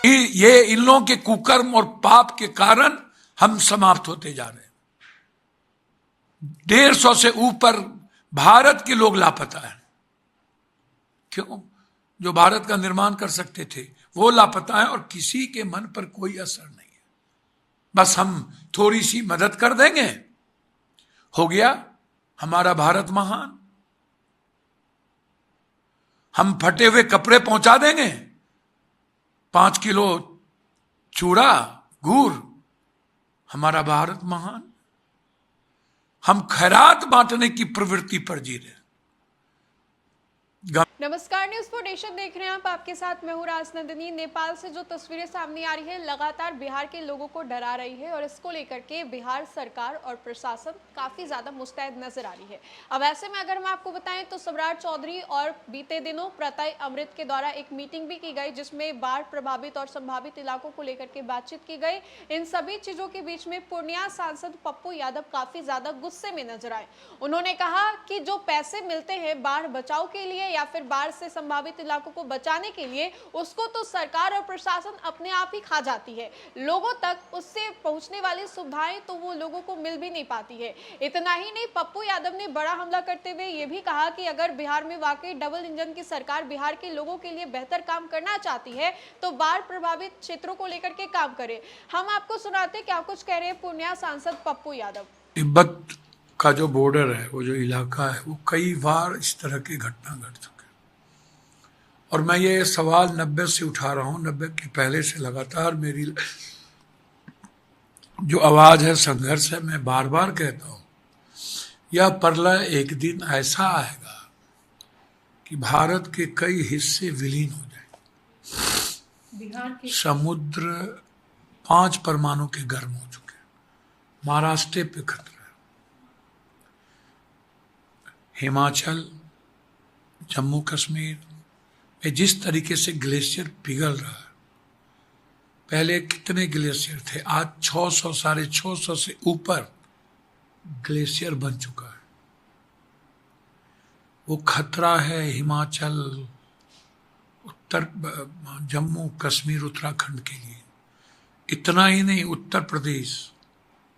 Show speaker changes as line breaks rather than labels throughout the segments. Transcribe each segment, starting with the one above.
ये इन लोगों के कुकर्म और पाप के कारण हम समाप्त होते जा रहे हैं। 150 से ऊपर भारत के लोग लापता हैं। क्यों? जो भारत का निर्माण कर सकते थे वो लापता है और किसी के मन पर कोई असर नहीं है। बस हम थोड़ी सी मदद कर देंगे, हो गया हमारा भारत महान। हम फटे हुए कपड़े पहुंचा देंगे, 5 किलो चूड़ा गुड़, हमारा भारत महान। हम खैरात बांटने की प्रवृत्ति पर जी रहे हैं।
नमस्कार, न्यूज फॉर नेशन देख रहे हैं आप। आपके साथ मैं हूं राजनंदिनी। नेपाल से जो तस्वीरें सामने आ रही है लगातार बिहार के लोगों को डरा रही है और इसको लेकर के बिहार सरकार और प्रशासन काफी ज्यादा मुस्तैद नजर आ रही है। अब ऐसे में अगर हम आपको बताएं तो सम्राट चौधरी और बीते दिनों प्रत्यय अमृत के द्वारा एक मीटिंग भी की गई जिसमें बाढ़ प्रभावित और संभावित इलाकों को लेकर के बातचीत की गई। इन सभी चीजों के बीच में पूर्णिया सांसद पप्पू यादव काफी ज्यादा गुस्से में नजर आए। उन्होंने कहा कि जो पैसे मिलते हैं बाढ़ बचाव के लिए या फिर बाढ़ से संभावित इलाकों को बचाने के लिए, उसको तो सरकार और प्रशासन अपने आप ही खा जाती है। लोगों तक उससे पहुंचने वाली सुविधाएं तो वो लोगों को मिल भी नहीं पाती है। इतना ही नहीं, पप्पू यादव ने बड़ा हमला करते हुए ये भी कहा कि अगर बिहार में वाकई डबल इंजन की सरकार बिहार के लोगों के लिए बेहतर काम करना चाहती है तो बाढ़ प्रभावित क्षेत्रों को लेकर के काम करे। हम आपको सुनाते क्या कुछ कह रहे हैं पूर्णिया सांसद पप्पू यादव।
तिब्बत का जो बॉर्डर है, वो जो इलाका है, वो कई बार इस तरह की घटना घट चुकी। और मैं ये सवाल 90 से उठा रहा हूँ, 90 के पहले से लगातार मेरी जो आवाज है, संघर्ष है, मैं बार बार कहता हूँ यह प्रलय एक दिन ऐसा आएगा कि भारत के कई हिस्से विलीन हो जाएंगे। समुद्र 5 परमाणु के गर्म हो चुके हैं, महाराष्ट्र पे खतरा है, हिमाचल, जम्मू कश्मीर में जिस तरीके से ग्लेशियर पिघल रहा है, पहले कितने ग्लेशियर थे, आज 600 650 से ऊपर ग्लेशियर बन चुका है। वो खतरा है हिमाचल, उत्तर जम्मू कश्मीर, उत्तराखंड के लिए। इतना ही नहीं, उत्तर प्रदेश,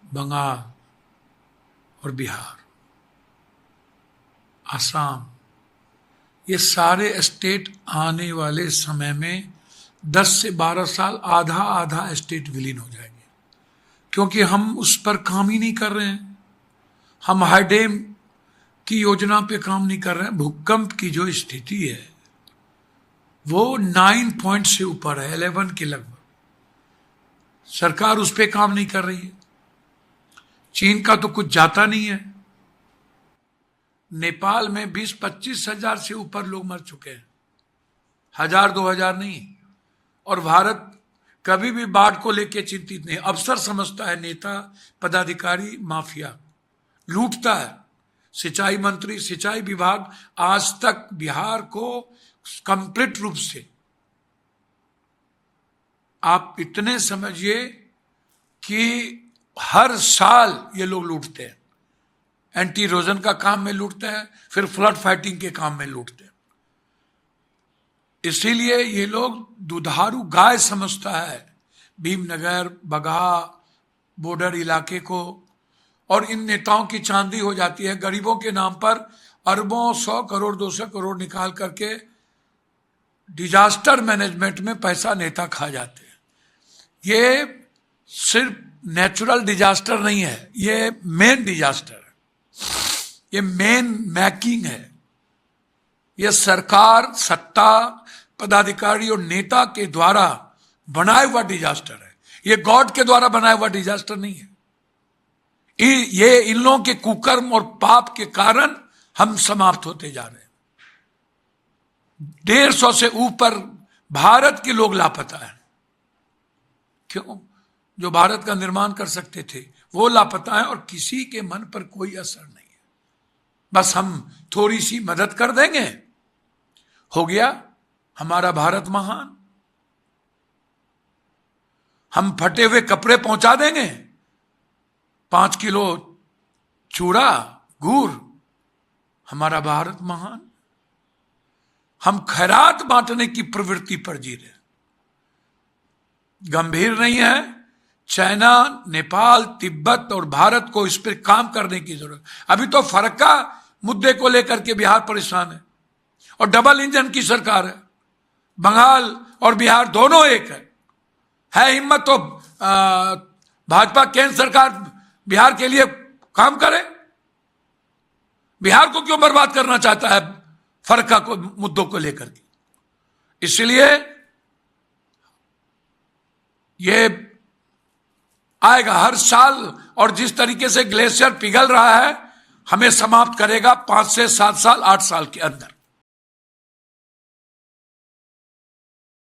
बंगाल और बिहार, असम, ये सारे स्टेट आने वाले समय में 10 से 12 साल आधा आधा स्टेट विलीन हो जाएंगे, क्योंकि हम उस पर काम ही नहीं कर रहे हैं। हम हाईडेम की योजना पे काम नहीं कर रहे हैं। भूकंप की जो स्थिति है वो 9 पॉइंट से ऊपर है, 11 के लगभग। सरकार उस पर काम नहीं कर रही है। चीन का तो कुछ जाता नहीं है। नेपाल में 20-25 हजार से ऊपर लोग मर चुके हैं, 1000-2000 नहीं। और भारत कभी भी बाढ़ को लेकर चिंतित नहीं। अफसर समझता है, नेता पदाधिकारी माफिया लूटता है। सिंचाई मंत्री, सिंचाई विभाग आज तक बिहार को कंप्लीट रूप से, आप इतने समझिए कि हर साल ये लोग लूटते हैं। एंटी इरोजन का काम में लूटते हैं, फिर फ्लड फाइटिंग के काम में लूटते हैं। इसीलिए ये लोग दुधारू गाय समझता है भीमनगर, बगहा, बॉर्डर इलाके को। और इन नेताओं की चांदी हो जाती है। गरीबों के नाम पर अरबों, 100 करोड़ 200 करोड़ निकाल करके डिजास्टर मैनेजमेंट में पैसा नेता खा जाते हैं। ये सिर्फ नेचुरल डिजास्टर नहीं है, ये मेन डिजास्टर है, ये मेन मैकिंग है। ये सरकार, सत्ता, पदाधिकारी और नेता के द्वारा बनाया हुआ डिजास्टर है। ये गॉड के द्वारा बनाया हुआ डिजास्टर नहीं है। ये इन लोगों के कुकर्म और पाप के कारण हम समाप्त होते जा रहे हैं। 150 से ऊपर भारत के लोग लापता हैं। क्यों? जो भारत का निर्माण कर सकते थे वो लापता है और किसी के मन पर कोई असर नहीं है। बस हम थोड़ी सी मदद कर देंगे, हो गया हमारा भारत महान। हम फटे हुए कपड़े पहुंचा देंगे, 5 किलो चूड़ा गुड़, हमारा भारत महान। हम खैरात बांटने की प्रवृत्ति पर जी रहे हैं। गंभीर नहीं है। चाइना, नेपाल, तिब्बत और भारत को इस पर काम करने की जरूरत। अभी तो फरक्का मुद्दे को लेकर के बिहार परेशान है और डबल इंजन की सरकार है। बंगाल और बिहार दोनों एक है हिम्मत तो भाजपा केंद्र सरकार बिहार के लिए काम करे। बिहार को क्यों बर्बाद करना चाहता है फरक्का को मुद्दों को लेकर के? इसलिए ये आएगा हर साल, और जिस तरीके से ग्लेशियर पिघल रहा है हमें समाप्त करेगा 5 से 7 साल 8 साल के अंदर।